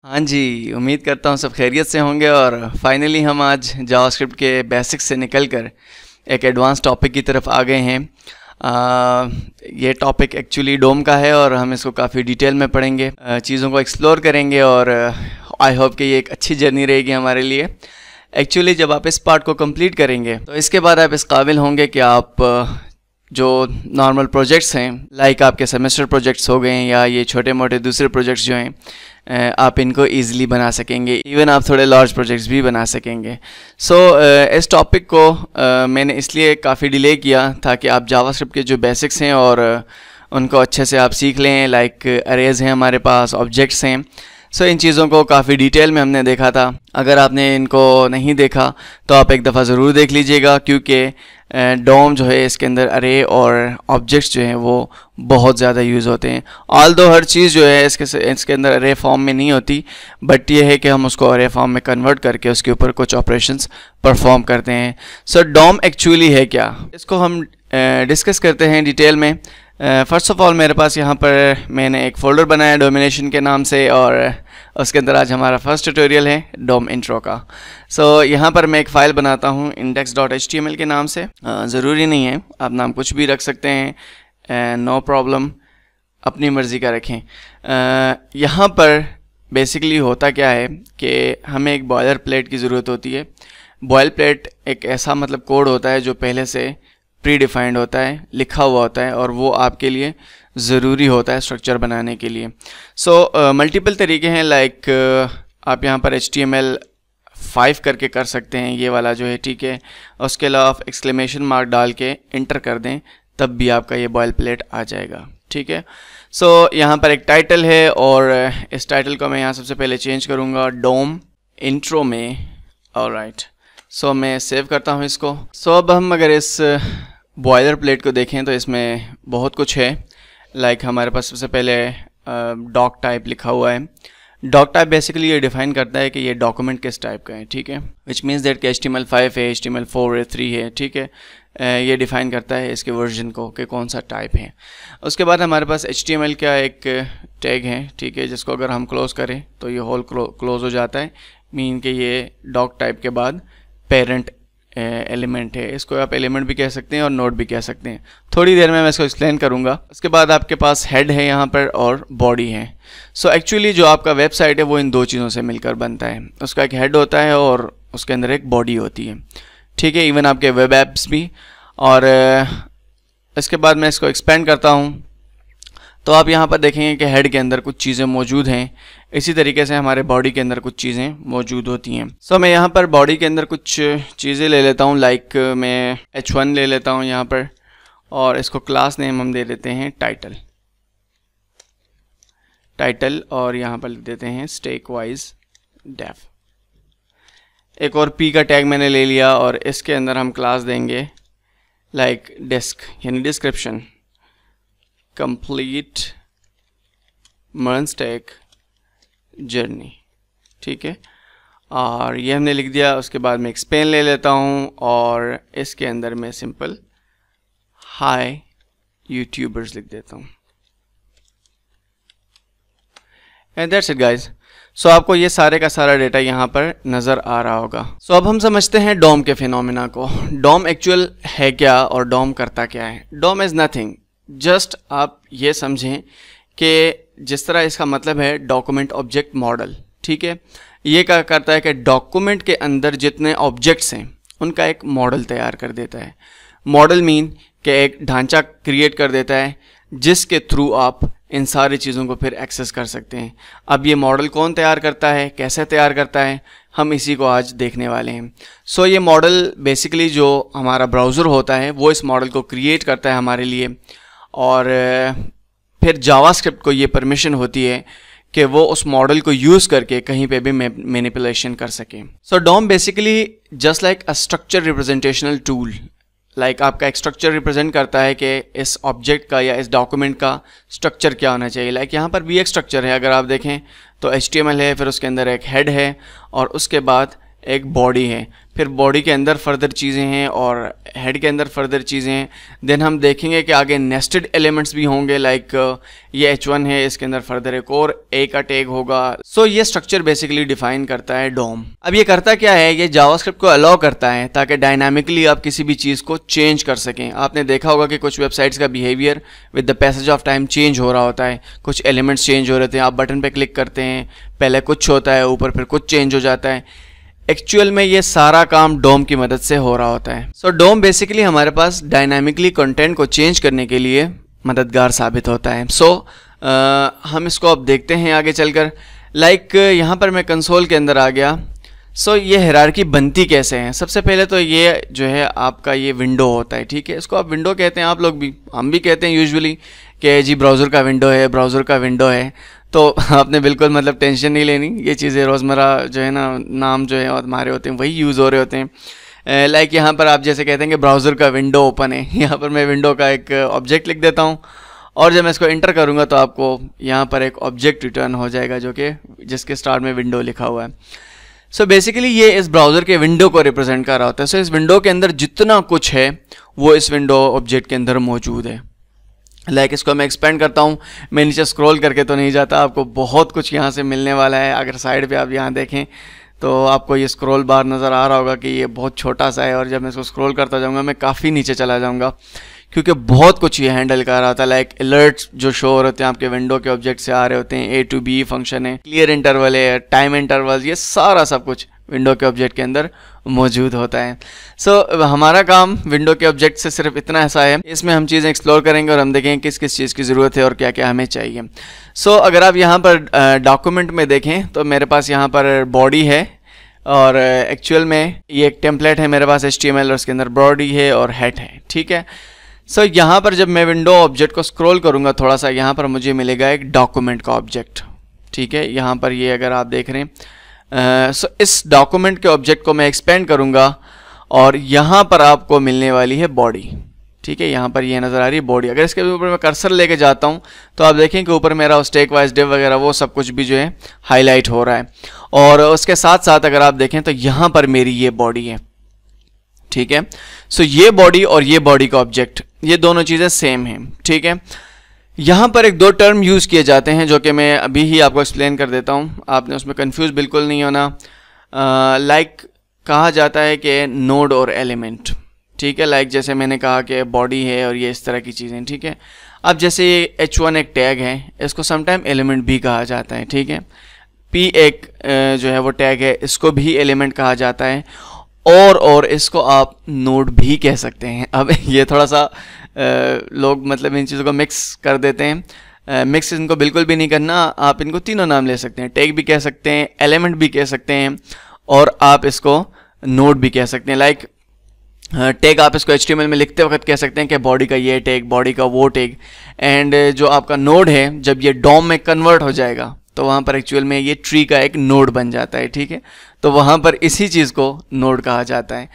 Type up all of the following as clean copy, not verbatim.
हाँ जी, उम्मीद करता हूँ सब खैरियत से होंगे। और फाइनली हम आज जावास्क्रिप्ट के बेसिक्स से निकलकर एक एडवांस टॉपिक की तरफ आ गए हैं। ये टॉपिक एक्चुअली डोम का है और हम इसको काफ़ी डिटेल में पढ़ेंगे, चीज़ों को एक्सप्लोर करेंगे और आई होप कि ये एक अच्छी जर्नी रहेगी हमारे लिए। एक्चुअली जब आप इस पार्ट को कंप्लीट करेंगे तो इसके बाद आप इस काबिल होंगे कि आप जो नॉर्मल प्रोजेक्ट्स हैं, लाइक आपके सेमेस्टर प्रोजेक्ट्स हो गए या ये छोटे मोटे दूसरे प्रोजेक्ट्स जो हैं, आप इनको ईज़िली बना सकेंगे। इवन आप थोड़े लार्ज प्रोजेक्ट्स भी बना सकेंगे। इस टॉपिक को मैंने इसलिए काफ़ी डिले किया ताकि आप जावास्क्रिप्ट के जो बेसिक्स हैं और उनको अच्छे से आप सीख लें। लाइक अरेज हैं हमारे पास, ऑब्जेक्ट्स हैं। इन चीज़ों को काफ़ी डिटेल में हमने देखा था। अगर आपने इनको नहीं देखा तो आप एक दफ़ा ज़रूर देख लीजिएगा, क्योंकि डोम जो है इसके अंदर अरे और ऑब्जेक्ट्स जो हैं वो बहुत ज़्यादा यूज़ होते हैं। ऑल्दो हर चीज़ जो है इसके अंदर अरे फॉर्म में नहीं होती, बट ये है कि हम उसको अरे फॉर्म में कन्वर्ट करके उसके ऊपर कुछ ऑपरेशंस परफॉर्म करते हैं। डोम एक्चुअली है क्या, इसको हम डिस्कस करते हैं डिटेल में। फ़र्स्ट ऑफ़ ऑल मेरे पास यहाँ पर मैंने एक फ़ोल्डर बनाया डोमिनेशन के नाम से, और उसके अंदर आज हमारा फर्स्ट ट्यूटोरियल है डोम इंट्रो का। यहाँ पर मैं एक फ़ाइल बनाता हूँ index.html के नाम से। ज़रूरी नहीं है, आप नाम कुछ भी रख सकते हैं, नो प्रॉब्लम, अपनी मर्ज़ी का रखें। यहाँ पर बेसिकली होता क्या है कि हमें एक बॉयलर प्लेट की ज़रूरत होती है। बॉयल प्लेट एक ऐसा कोड होता है जो पहले से प्री डिफाइंड होता है, लिखा हुआ होता है, और वो आपके लिए ज़रूरी होता है स्ट्रक्चर बनाने के लिए। मल्टीपल तरीके हैं, लाइक आप यहाँ पर HTML5 करके कर सकते हैं, ये वाला जो है, ठीक है। उसके अलावा आप एक्सक्लेमेशन मार्क डाल के इंटर कर दें, तब भी आपका ये बॉयल प्लेट आ जाएगा, ठीक है। यहाँ पर एक टाइटल है, और इस टाइटल को मैं यहाँ सबसे पहले चेंज करूँगा डोम इंट्रो में। ऑलराइट, मैं सेव करता हूँ इसको। अब हम अगर इस बॉयलर प्लेट को देखें तो इसमें बहुत कुछ है। लाइक हमारे पास सबसे पहले डॉक टाइप लिखा हुआ है। डॉक टाइप बेसिकली ये डिफाइन करता है कि ये डॉक्यूमेंट किस टाइप का है, ठीक है। विच मीन्स दैट कि HTML5 है, HTML4 है, 3 है, ठीक है। ये डिफ़ाइन करता है इसके वर्जन को कि कौन सा टाइप है। उसके बाद हमारे पास HTML का एक टैग है, ठीक है, जिसको अगर हम क्लोज़ करें तो ये होल क्लोज़ हो जाता है। मीन कि ये डॉक टाइप के बाद पेरेंट एलिमेंट है। इसको आप एलिमेंट भी कह सकते हैं और नोड भी कह सकते हैं। थोड़ी देर में मैं इसको एक्सप्लेन करूंगा। उसके बाद आपके पास हेड है यहाँ पर और बॉडी है। एक्चुअली जो आपका वेबसाइट है वो इन दो चीज़ों से मिलकर बनता है। उसका एक हेड होता है और उसके अंदर एक बॉडी होती है, ठीक है। इवन आपके वेब ऐप्स भी। और इसके बाद मैं इसको एक्सपेंड करता हूँ तो आप यहाँ पर देखेंगे कि हेड के अंदर कुछ चीज़ें मौजूद हैं। इसी तरीके से हमारे बॉडी के अंदर कुछ चीज़ें मौजूद होती हैं। मैं यहाँ पर बॉडी के अंदर कुछ चीज़ें ले लेता हूँ। लाइक मैं H1 ले लेता हूँ यहाँ पर, और इसको क्लास नेम हम दे देते हैं टाइटल, और यहाँ पर लिख देते हैं स्टैक वाइज डेफ। एक और P का टैग मैंने ले लिया, और इसके अंदर हम क्लास देंगे लाइक डिस्क, यानी description, complete MERN stack journey, ठीक है। और ये हमने लिख दिया। उसके बाद मैं एक्सपेन ले लेता हूँ, और इसके अंदर मैं सिंपल हाय यूट्यूबर्स लिख देता हूँ। And that's it guys. आपको ये सारे का सारा डेटा यहाँ पर नज़र आ रहा होगा। अब हम समझते हैं डोम के फिनोमिना को। डोम एक्चुअल है क्या और डोम करता क्या है। डोम इज़ नथिंग, जस्ट आप ये समझें कि जिस तरह इसका मतलब है डॉक्यूमेंट ऑब्जेक्ट मॉडल, ठीक है। ये क्या करता है कि डॉक्यूमेंट के अंदर जितने ऑब्जेक्ट्स हैं उनका एक मॉडल तैयार कर देता है। मॉडल मीन कि एक ढांचा क्रिएट कर देता है जिसके थ्रू आप इन सारी चीज़ों को फिर एक्सेस कर सकते हैं। अब ये मॉडल कौन तैयार करता है, कैसे तैयार करता है, हम इसी को आज देखने वाले हैं। ये मॉडल बेसिकली जो हमारा ब्राउज़र होता है वो इस मॉडल को क्रिएट करता है हमारे लिए, और फिर जावास्क्रिप्ट को ये परमिशन होती है कि वो उस मॉडल को यूज़ करके कहीं पे भी मैनिपुलेशन कर सकें। DOM basically just like a structure representational tool. Like आपका एक स्ट्रक्चर रिप्रेजेंट करता है कि इस ऑब्जेक्ट का या इस डॉक्यूमेंट का स्ट्रक्चर क्या होना चाहिए। लाइक यहाँ पर भी एक स्ट्रक्चर है, अगर आप देखें तो HTML है, फिर उसके अंदर एक हेड है, और उसके बाद एक बॉडी है, फिर बॉडी के अंदर फर्दर चीज़ें हैं और हेड के अंदर फर्दर चीज़ें हैं। देन हम देखेंगे कि आगे नेस्टेड एलिमेंट्स भी होंगे, लाइक ये H1 है, इसके अंदर फर्दर एक और A का टैग होगा। सो ये स्ट्रक्चर बेसिकली डिफाइन करता है डोम। अब ये करता क्या है, ये जावास्क्रिप्ट को अलाउ करता है ताकि डायनामिकली आप किसी भी चीज़ को चेंज कर सकें। आपने देखा होगा कि कुछ वेबसाइट्स का behaviour with the passage of time change हो रहा होता है, कुछ एलिमेंट्स चेंज हो रहे थे, आप बटन पे क्लिक करते हैं, पहले कुछ होता है ऊपर, फिर कुछ चेंज हो जाता है। एक्चुअल में ये सारा काम डोम की मदद से हो रहा होता है। सो डोम बेसिकली हमारे पास डायनामिकली कंटेंट को चेंज करने के लिए मददगार साबित होता है। सो हम इसको अब देखते हैं आगे चलकर। लाइक यहाँ पर मैं कंसोल के अंदर आ गया। सो ये हायरार्की बनती कैसे है, सबसे पहले तो ये जो है आपका ये विंडो होता है, ठीक है। इसको आप विंडो कहते हैं, आप लोग भी, हम भी कहते हैं यूजुअली कि जी ब्राउज़र का विंडो है, ब्राउज़र का विंडो है। तो आपने बिल्कुल मतलब टेंशन नहीं लेनी, ये चीज़ें रोज़मर्रा जो है ना नाम जो है हमारे होते हैं वही यूज़ हो रहे होते हैं। लाइक यहाँ पर आप जैसे कहते हैं कि ब्राउज़र का विंडो ओपन है, यहाँ पर मैं विंडो का एक ऑब्जेक्ट लिख देता हूँ और जब मैं इसको इंटर करूँगा तो आपको यहाँ पर एक ऑब्जेक्ट रिटर्न हो जाएगा जो कि जिसके स्टार्ट में विंडो लिखा हुआ है। सो बेसिकली ये इस ब्राउज़र के विंडो को रिप्रेजेंट कर रहा होता है। सो इस विंडो के अंदर जितना कुछ है वो इस विंडो ऑब्जेक्ट के अंदर मौजूद है। लाइक इसको मैं एक्सपेंड करता हूँ, मैं नीचे स्क्रॉल करके तो नहीं जाता, आपको बहुत कुछ यहाँ से मिलने वाला है। अगर साइड पे आप यहाँ देखें तो आपको ये स्क्रॉल बार नज़र आ रहा होगा कि ये बहुत छोटा सा है, और जब मैं इसको स्क्रॉल करता जाऊँगा मैं काफ़ी नीचे चला जाऊँगा क्योंकि बहुत कुछ ये हैंडल कर रहा होता है। लाइक अलर्ट्स जो शो हो रहे हैं आपके विंडो के ऑब्जेक्ट से आ रहे होते हैं, A to B फंक्शन है, क्लियर इंटरवल है, टाइम इंटरवल, ये सारा सब कुछ विंडो के ऑब्जेक्ट के अंदर मौजूद होता है। सो हमारा काम विंडो के ऑब्जेक्ट से सिर्फ इतना ऐसा है, इसमें हम चीज़ें एक्सप्लोर करेंगे और हम देखेंगे किस किस चीज़ की ज़रूरत है और क्या क्या हमें चाहिए। सो अगर आप यहाँ पर डॉक्यूमेंट में देखें तो मेरे पास यहाँ पर बॉडी है और एक्चुअल में ये एक टेम्पलेट है मेरे पास HTML और उसके अंदर बॉडी है और हेड है, ठीक है। सो यहाँ पर जब मैं विंडो ऑब्जेक्ट को स्क्रॉल करूँगा थोड़ा सा, यहाँ पर मुझे मिलेगा एक डॉक्यूमेंट का ऑब्जेक्ट, ठीक है। यहाँ पर ये अगर आप देख रहे हैं सो इस डॉक्यूमेंट के ऑब्जेक्ट को मैं एक्सपेंड करूँगा और यहाँ पर आपको मिलने वाली है बॉडी, ठीक है। यहाँ पर ये नज़र आ रही है बॉडी। अगर इसके ऊपर मैं कर्सर लेके जाता हूँ तो आप देखें कि ऊपर मेरा स्टैक वाइज डिव वगैरह वो सब कुछ भी जो है हाईलाइट हो रहा है, और उसके साथ साथ अगर आप देखें तो यहाँ पर मेरी ये बॉडी है, ठीक है। सो ये बॉडी और ये बॉडी का ऑब्जेक्ट, ये दोनों चीज़ें सेम हैं, ठीक है। यहाँ पर एक दो टर्म यूज़ किए जाते हैं जो कि मैं अभी ही आपको एक्सप्लेन कर देता हूँ, आपने उसमें कंफ्यूज बिल्कुल नहीं होना। लाइक कहा जाता है कि नोड और एलिमेंट, ठीक है। लाइक जैसे मैंने कहा कि बॉडी है और ये इस तरह की चीज़ें, ठीक है। अब जैसे ये H1 एक टैग है, इसको समटाइम एलिमेंट भी कहा जाता है, ठीक है। P एक जो है वो टैग है, इसको भी एलिमेंट कहा जाता है, और इसको आप नोड भी कह सकते हैं। अब ये थोड़ा सा लोग मतलब इन चीज़ों को मिक्स कर देते हैं, मिक्स इनको बिल्कुल भी नहीं करना। आप इनको तीनों नाम ले सकते हैं, टैग भी कह सकते हैं, एलिमेंट भी कह सकते हैं, और आप इसको नोड भी कह सकते हैं। लाइक टैग आप इसको HTML में लिखते वक्त कह सकते हैं कि बॉडी का ये टैग, बॉडी का वो टैग, एंड जो आपका नोड है जब ये डॉम में कन्वर्ट हो जाएगा तो वहाँ पर एक्चुअल में ये ट्री का एक नोड बन जाता है, ठीक है। तो वहाँ पर इसी चीज़ को नोड कहा जाता है।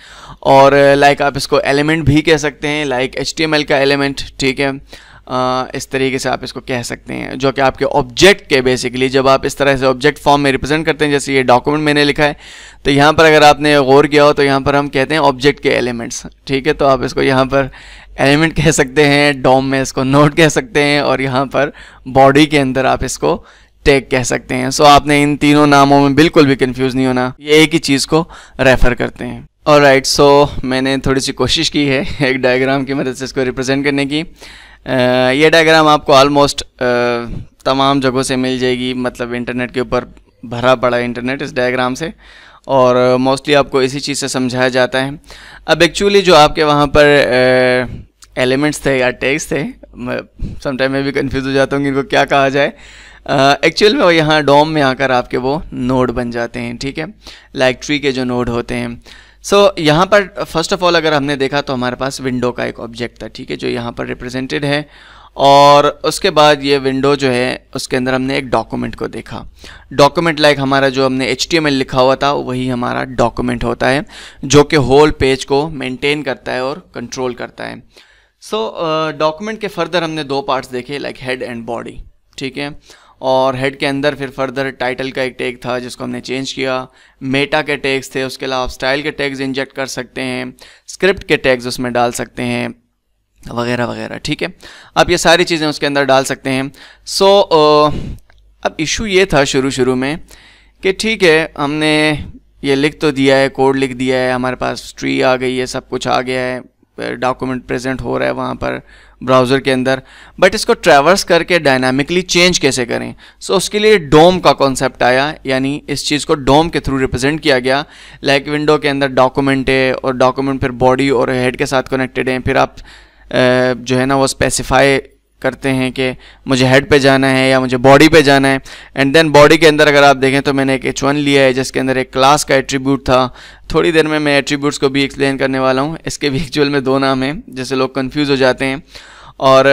और लाइक आप इसको एलिमेंट भी कह सकते हैं, लाइक HTML का एलिमेंट, ठीक है। इस तरीके से आप इसको कह सकते हैं, जो कि आपके ऑब्जेक्ट के बेसिकली जब आप इस तरह से ऑब्जेक्ट फॉर्म में रिप्रेजेंट करते हैं, जैसे ये डॉक्यूमेंट मैंने लिखा है, तो यहाँ पर अगर आपने गौर किया हो तो यहाँ पर हम कहते हैं ऑब्जेक्ट के एलिमेंट्स, ठीक है। तो आप इसको यहाँ पर एलिमेंट कह सकते हैं, डॉम में इसको नोड कह सकते हैं, और यहाँ पर बॉडी के अंदर आप इसको टैग कह सकते हैं। सो आपने इन तीनों नामों में बिल्कुल भी कंफ्यूज नहीं होना, ये एक ही चीज़ को रेफ़र करते हैं। ऑलराइट, सो मैंने थोड़ी सी कोशिश की है एक डायग्राम की मदद से इसको रिप्रेजेंट करने की। ये डायग्राम आपको ऑलमोस्ट तमाम जगहों से मिल जाएगी, मतलब इंटरनेट के ऊपर भरा पड़ा है इंटरनेट इस डायग्राम से, और मोस्टली आपको इसी चीज़ से समझाया जाता है। अब एक्चुअली जो आपके वहाँ पर एलिमेंट्स थे या टैग्स थे, समटाइम मैं भी कंफ्यूज हो जाता हूँ कि इनको क्या कहा जाए। एक्चुअल में वो यहाँ डॉम में आकर आपके वो नोड बन जाते हैं, ठीक है, लाइक ट्री के जो नोड होते हैं। सो यहाँ पर फर्स्ट ऑफ ऑल अगर हमने देखा तो हमारे पास विंडो का एक ऑब्जेक्ट था, ठीक है, जो यहाँ पर रिप्रेजेंटेड है, और उसके बाद ये विंडो जो है उसके अंदर हमने एक डॉक्यूमेंट को देखा। डॉक्यूमेंट लाइक हमारा जो हमने HTML लिखा हुआ था वही हमारा डॉक्यूमेंट होता है, जो कि होल पेज को मेंटेन करता है और कंट्रोल करता है। सो डॉक्यूमेंट के फर्दर हमने दो पार्ट्स देखे, लाइक हेड एंड बॉडी, ठीक है। और हेड के अंदर फिर फर्दर टाइटल का एक टैग था जिसको हमने चेंज किया, मेटा के टैग्स थे, उसके अलावा आप स्टाइल के टैग्स इंजेक्ट कर सकते हैं, स्क्रिप्ट के टैग्स उसमें डाल सकते हैं वगैरह वगैरह, ठीक है। आप ये सारी चीज़ें उसके अंदर डाल सकते हैं। सो अब इशू ये था शुरू में कि ठीक है हमने ये लिख तो दिया है, कोड लिख दिया है, हमारे पास ट्री आ गई है, सब कुछ आ गया है, डॉक्यूमेंट प्रेजेंट हो रहा है वहाँ पर ब्राउज़र के अंदर, बट इसको ट्रैवर्स करके डायनामिकली चेंज कैसे करें। सो उसके लिए डोम का कॉन्सेप्ट आया, यानी इस चीज़ को डोम के थ्रू रिप्रेजेंट किया गया। लाइक विंडो के अंदर डॉक्यूमेंट है और डॉक्यूमेंट फिर बॉडी और हेड के साथ कनेक्टेड है, फिर आप जो है ना वो स्पेसिफाई करते हैं कि मुझे हेड पे जाना है या मुझे बॉडी पे जाना है। एंड देन बॉडी के अंदर अगर आप देखें तो मैंने एक H1 लिया है जिसके अंदर एक क्लास का एट्रीब्यूट था। थोड़ी देर में मैं एट्रीब्यूट्स को भी एक्सप्लेन करने वाला हूँ। इसके भी एक्चुअल में 2 नाम हैं जैसे लोग कंफ्यूज हो जाते हैं। और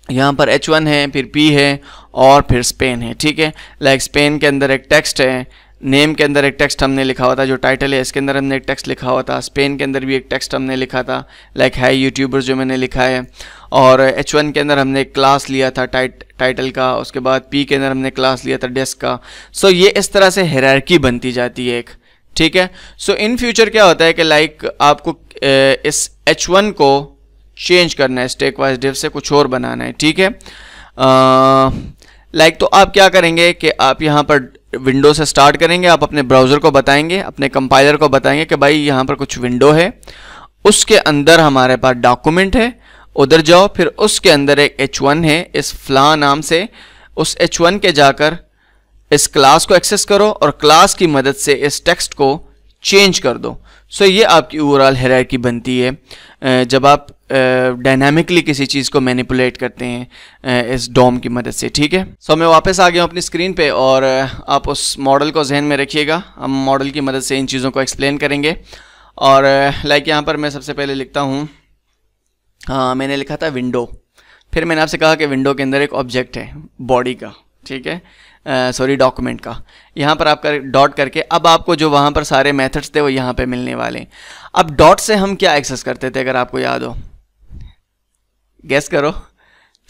यहाँ पर H1 है, फिर P है और फिर स्पेन है, ठीक है। लाइक स्पेन के अंदर एक टेक्स्ट है, नेम के अंदर एक टेक्स्ट हमने लिखा हुआ था, जो टाइटल है इसके अंदर हमने एक टेक्स्ट लिखा हुआ था, स्पेन के अंदर भी एक टेक्स्ट हमने लिखा था, लाइक हाई यूट्यूबर्स जो मैंने लिखा है। और H1 के अंदर हमने एक क्लास लिया था टाइटल का, उसके बाद P के अंदर हमने क्लास लिया था डेस्क का। सो ये इस तरह से हायरार्की बनती जाती है एक, ठीक है। सो इन फ्यूचर क्या होता है कि लाइक आपको इस H1 को चेंज करना है, स्टैक वाइज डिव से कुछ और बनाना है, ठीक है। लाइक तो आप क्या करेंगे कि आप यहाँ पर विंडो से स्टार्ट करेंगे, आप अपने ब्राउज़र को बताएंगे, अपने कंपाइलर को बताएंगे कि भाई यहाँ पर कुछ विंडो है, उसके अंदर हमारे पास डॉक्यूमेंट है, उधर जाओ, फिर उसके अंदर एक H1 है इस फ्ला नाम से, उस H1 के जाकर इस क्लास को एक्सेस करो और क्लास की मदद से इस टेक्स्ट को चेंज कर दो। सो ये आपकी ओवरऑल हायरार्की बनती है जब आप डायनामिकली किसी चीज़ को मैनिपुलेट करते हैं इस डोम की मदद से, ठीक है। सो मैं वापस आ गया हूँ अपनी स्क्रीन पे और आप उस मॉडल को जहन में रखिएगा। हम मॉडल की मदद से इन चीज़ों को एक्सप्लेन करेंगे। और लाइक यहाँ पर मैं सबसे पहले लिखता हूँ, हाँ मैंने लिखा था विंडो, फिर मैंने आपसे कहा कि विंडो के अंदर एक ऑब्जेक्ट है बॉडी का, ठीक है, सॉरी डॉक्यूमेंट का। यहाँ पर आप डॉट करके अब आपको जो वहाँ पर सारे मेथड्स थे वो यहाँ पे मिलने वाले हैं। अब डॉट से हम क्या एक्सेस करते थे अगर आपको याद हो, गेस करो।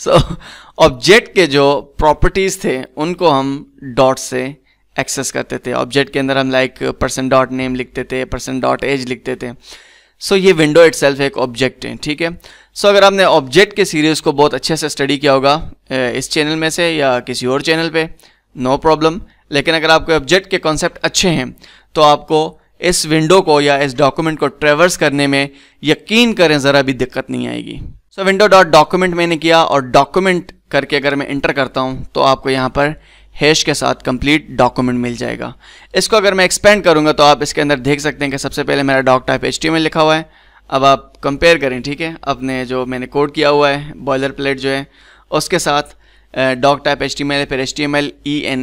सो ऑब्जेक्ट के जो प्रॉपर्टीज़ थे उनको हम डॉट से एक्सेस करते थे। ऑब्जेक्ट के अंदर हम लाइक %.name लिखते थे, %.age लिखते थे। सो ये विंडो इटसेल्फ एक ऑब्जेक्ट है, ठीक है। सो अगर आपने ऑब्जेक्ट के सीरीज़ को बहुत अच्छे से स्टडी किया होगा इस चैनल में से या किसी और चैनल पे, नो प्रॉब्लम। लेकिन अगर आपको ऑब्जेक्ट के कॉन्सेप्ट अच्छे हैं तो आपको इस विंडो को या इस डॉक्यूमेंट को ट्रेवर्स करने में यकीन करें ज़रा भी दिक्कत नहीं आएगी। सो विंडो डॉट डॉक्यूमेंट मैंने किया और डॉक्यूमेंट करके अगर मैं इंटर करता हूँ तो आपको यहाँ पर हैश के साथ कंप्लीट डॉक्यूमेंट मिल जाएगा। इसको अगर मैं एक्सपेंड करूँगा तो आप इसके अंदर देख सकते हैं कि सबसे पहले मेरा डॉक टाइप HTML लिखा हुआ है। अब आप कंपेयर करें, ठीक है, अपने जो मैंने कोड किया हुआ है बॉयलर प्लेट जो है उसके साथ डॉक टाइप HTML है, फिर HTML-EN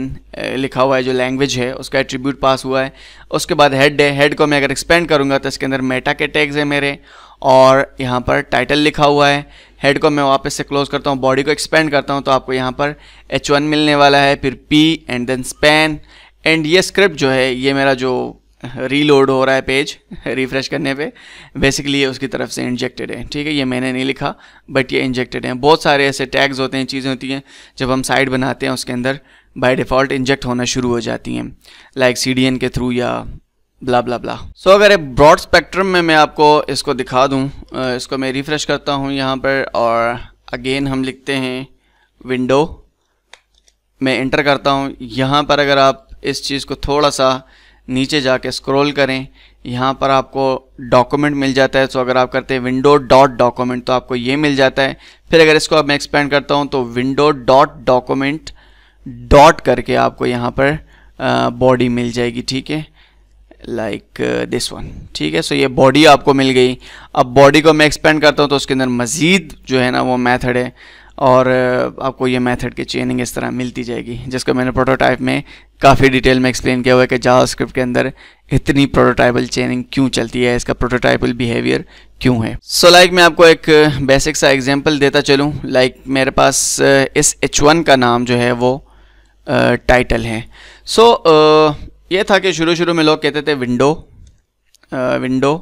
लिखा हुआ है जो लैंग्वेज है, उसका एट्रीब्यूट पास हुआ है। उसके बाद हेड है, हेड को मैं अगर एक्सपेंड करूँगा तो इसके अंदर मेटा के टैग्स है मेरे और यहाँ पर टाइटल लिखा हुआ है। हेड को मैं वापस से क्लोज करता हूँ, बॉडी को एक्सपेंड करता हूँ तो आपको यहाँ पर H1 मिलने वाला है, फिर P and then span. And ये स्क्रिप्ट जो है ये मेरा जो रीलोड हो रहा है पेज रिफ़्रेश करने पे, बेसिकली ये उसकी तरफ से इंजेक्टेड है, ठीक है। ये मैंने नहीं लिखा बट ये इंजेक्टेड है। बहुत सारे ऐसे टैग्स होते हैं, चीज़ें होती हैं जब हम साइट बनाते हैं उसके अंदर बाय डिफ़ॉल्ट इंजेक्ट होना शुरू हो जाती हैं, लाइक CDN के थ्रू या ब्ला ब्ला ब्ला। सो अगर एक ब्रॉड स्पेक्ट्रम में मैं आपको इसको दिखा दूँ, इसको मैं रिफ़्रेश करता हूँ यहाँ पर और अगेन हम लिखते हैं विंडो, मैं इंटर करता हूँ। यहाँ पर अगर आप इस चीज़ को थोड़ा सा नीचे जाके स्क्रॉल करें, यहाँ पर आपको डॉक्यूमेंट मिल जाता है। सो अगर आप करते हैं विंडो डॉट डॉक्यूमेंट तो आपको ये मिल जाता है। फिर अगर इसको अब मैं एक्सपेंड करता हूँ तो विंडो डॉट डॉक्यूमेंट डॉट करके आपको यहाँ पर बॉडी मिल जाएगी, ठीक है, लाइक दिस वन, ठीक है। सो ये बॉडी आपको मिल गई। अब बॉडी को मैं एक्सपेंड करता हूँ तो उसके अंदर मज़ीद जो है ना वो मेथड है और आपको ये मेथड की चेनिंग इस तरह मिलती जाएगी, जिसको मैंने प्रोटोटाइप में काफ़ी डिटेल में एक्सप्लेन किया हुआ है कि जावास्क्रिप्ट के अंदर इतनी प्रोटोटाइपल चेनिंग क्यों चलती है, इसका प्रोटोटाइपल बिहेवियर क्यों है। सो लाइक मैं आपको एक बेसिक सा एग्जांपल देता चलूँ। लाइक मेरे पास इस H1 का नाम जो है वो टाइटल है। सो ये था कि शुरू में लोग कहते थे विंडो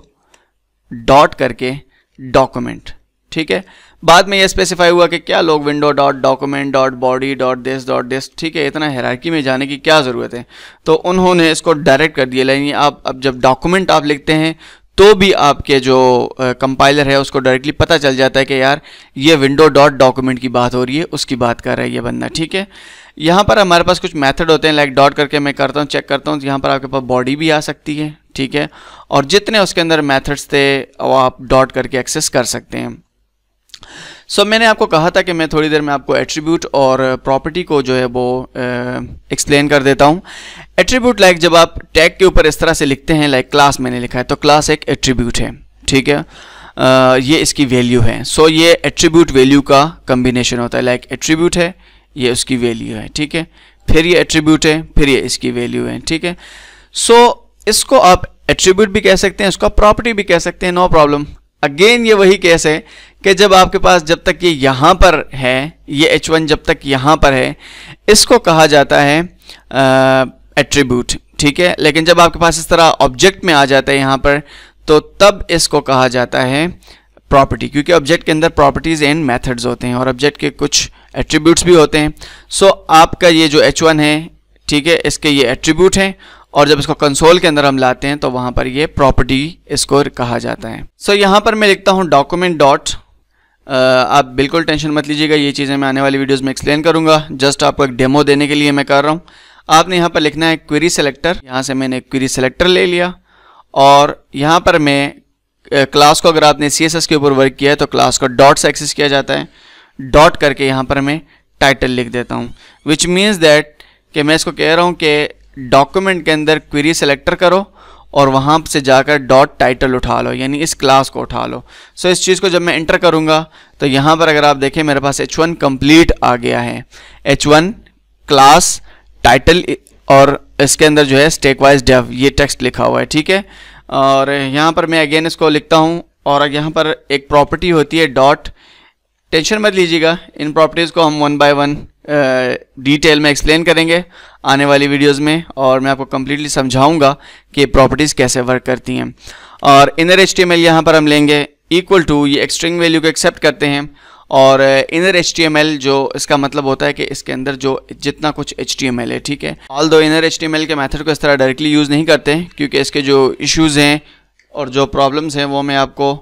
डॉट करके डॉक्यूमेंट, ठीक है, बाद में ये स्पेसिफाई हुआ कि क्या लोग window dot document dot body dot this, ठीक है, इतना हायरार्की में जाने की क्या ज़रूरत है। तो उन्होंने इसको डायरेक्ट कर दिया, यानी आप अब जब डॉक्यूमेंट आप लिखते हैं तो भी आपके जो कंपाइलर है उसको डायरेक्टली पता चल जाता है कि यार ये विंडो डॉट डॉक्यूमेंट की बात हो रही है, उसकी बात कर रहा है ये बंदा, ठीक है। यहाँ पर हमारे पास कुछ मेथड होते हैं, लाइक डॉट करके मैं करता हूँ, चेक करता हूँ, यहाँ पर आपके पास बॉडी भी आ सकती है, ठीक है, और जितने उसके अंदर मेथड्स थे वो आप डॉट करके एक्सेस कर सकते हैं। सो मैंने आपको कहा था कि मैं थोड़ी देर में आपको एट्रीब्यूट और प्रॉपर्टी को जो है वो एक्सप्लेन कर देता हूँ। एट्रीब्यूट लाइक जब आप टैग के ऊपर इस तरह से लिखते हैं, लाइक क्लास मैंने लिखा है तो क्लास एक एट्रीब्यूट है, ठीक है, ये इसकी वैल्यू है। सो ये एट्रीब्यूट वैल्यू का कम्बिनेशन होता है, लाइक एट्रीब्यूट है ये उसकी वैल्यू है, ठीक है, फिर ये एट्रीब्यूट है, फिर ये इसकी वैल्यू है, ठीक है। सो इसको आप एट्रीब्यूट भी कह सकते हैं, इसको प्रॉपर्टी भी कह सकते हैं, नो प्रॉब्लम। अगेन ये वही केस है कि जब आपके पास जब तक ये यहाँ पर है, ये h1 जब तक यहाँ पर है, इसको कहा जाता है एट्रीब्यूट, ठीक है। लेकिन जब आपके पास इस तरह ऑब्जेक्ट में आ जाता है यहाँ पर, तो तब इसको कहा जाता है प्रॉपर्टी, क्योंकि ऑब्जेक्ट के अंदर प्रॉपर्टीज एंड मेथड्स होते हैं और ऑब्जेक्ट के कुछ एट्रीब्यूट्स भी होते हैं। सो आपका ये जो h1 है, ठीक है, इसके ये एट्रीब्यूट हैं, और जब इसको कंसोल के अंदर हम लाते हैं तो वहाँ पर ये प्रॉपर्टी इसको कहा जाता है। सो यहाँ पर मैं लिखता हूँ डॉक्यूमेंट डॉट, आप बिल्कुल टेंशन मत लीजिएगा, ये चीज़ें मैं आने वाली वीडियोस में एक्सप्लेन करूँगा, जस्ट आपको एक डेमो देने के लिए मैं कर रहा हूँ। आपने यहाँ पर लिखना है क्वेरी सेलेक्टर, यहाँ से मैंने क्वेरी सेलेक्टर ले लिया, और यहाँ पर मैं क्लास को, अगर आपने CSS के ऊपर वर्क किया है तो क्लास को डॉट से एक्सेस किया जाता है, डॉट करके यहाँ पर मैं टाइटल लिख देता हूँ, विच मीन्स दैट कि मैं इसको कह रहा हूँ कि डॉक्यूमेंट के अंदर क्वेरी सेलेक्टर करो और वहाँ से जाकर डॉट टाइटल उठा लो, यानी इस क्लास को उठा लो। सो इस चीज़ को जब मैं इंटर करूँगा तो यहाँ पर अगर आप देखें मेरे पास h1 कंप्लीट आ गया है, h1 क्लास टाइटल, और इसके अंदर जो है स्टैक वाइज डेव ये टेक्स्ट लिखा हुआ है, ठीक है। और यहाँ पर मैं अगेन इसको लिखता हूँ, और यहाँ पर एक प्रॉपर्टी होती है डॉट, टेंशन मत लीजिएगा, इन प्रॉपर्टीज़ को हम 1 by 1 डिटेल में एक्सप्लेन करेंगे आने वाली वीडियोस में, और मैं आपको कम्प्लीटली समझाऊंगा कि प्रॉपर्टीज़ कैसे वर्क करती हैं। और इनर HTML यहाँ पर हम लेंगे इक्वल टू, ये एक स्ट्रिंग वैल्यू को एक्सेप्ट करते हैं, और इनर HTML जो इसका मतलब होता है कि इसके अंदर जो जितना कुछ HTML है, ठीक है। ऑल्दो इनर HTML के मेथड को इस तरह डायरेक्टली यूज़ नहीं करते हैं, क्योंकि इसके जो इश्यूज़ हैं और जो प्रॉब्लम्स हैं वो मैं आपको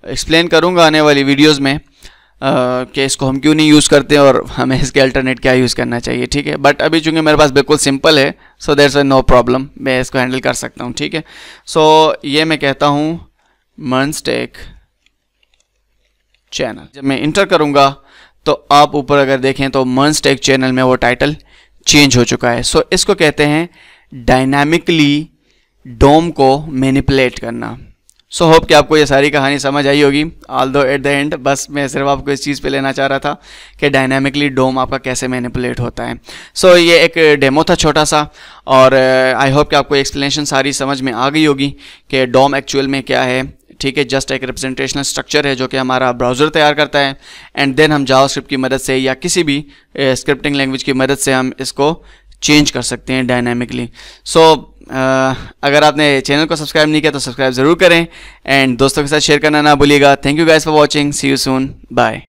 एक्सप्लेन करूँगा आने वाली वीडियोज़ में, कि इसको हम क्यों नहीं यूज़ करते और हमें इसके अल्टरनेट क्या यूज़ करना चाहिए, ठीक है। बट अभी चूँकि मेरे पास बिल्कुल सिंपल है, so there is no problem, मैं इसको हैंडल कर सकता हूँ, ठीक है। सो ये मैं कहता हूँ मनस्टेक चैनल, जब मैं इंटर करूँगा तो आप ऊपर अगर देखें तो मनस्टेक चैनल में वो टाइटल चेंज हो चुका है। सो इसको कहते हैं डायनामिकली डोम को मैनिपुलेट करना। सो होप कि आपको ये सारी कहानी समझ आई होगी, ऑल्दो एट द एंड बस मैं सिर्फ आपको इस चीज़ पे लेना चाह रहा था कि डायनामिकली डोम आपका कैसे मैनिपुलेट होता है। सो ये एक डेमो था छोटा सा, और आई होप कि आपको एक्सप्लेनेशन सारी समझ में आ गई होगी कि डोम एक्चुअल में क्या है, ठीक है। जस्ट एक रिप्रेजेंटेशनल स्ट्रक्चर है जो कि हमारा ब्राउज़र तैयार करता है, एंड देन हम जावास्क्रिप्ट की मदद से या किसी भी स्क्रिप्टिंग लैंग्वेज की मदद से हम इसको चेंज कर सकते हैं डायनामिकली। सो अगर आपने चैनल को सब्सक्राइब नहीं किया तो सब्सक्राइब ज़रूर करें, एंड दोस्तों के साथ शेयर करना ना भूलिएगा। Thank you guys for watching, see you soon, bye.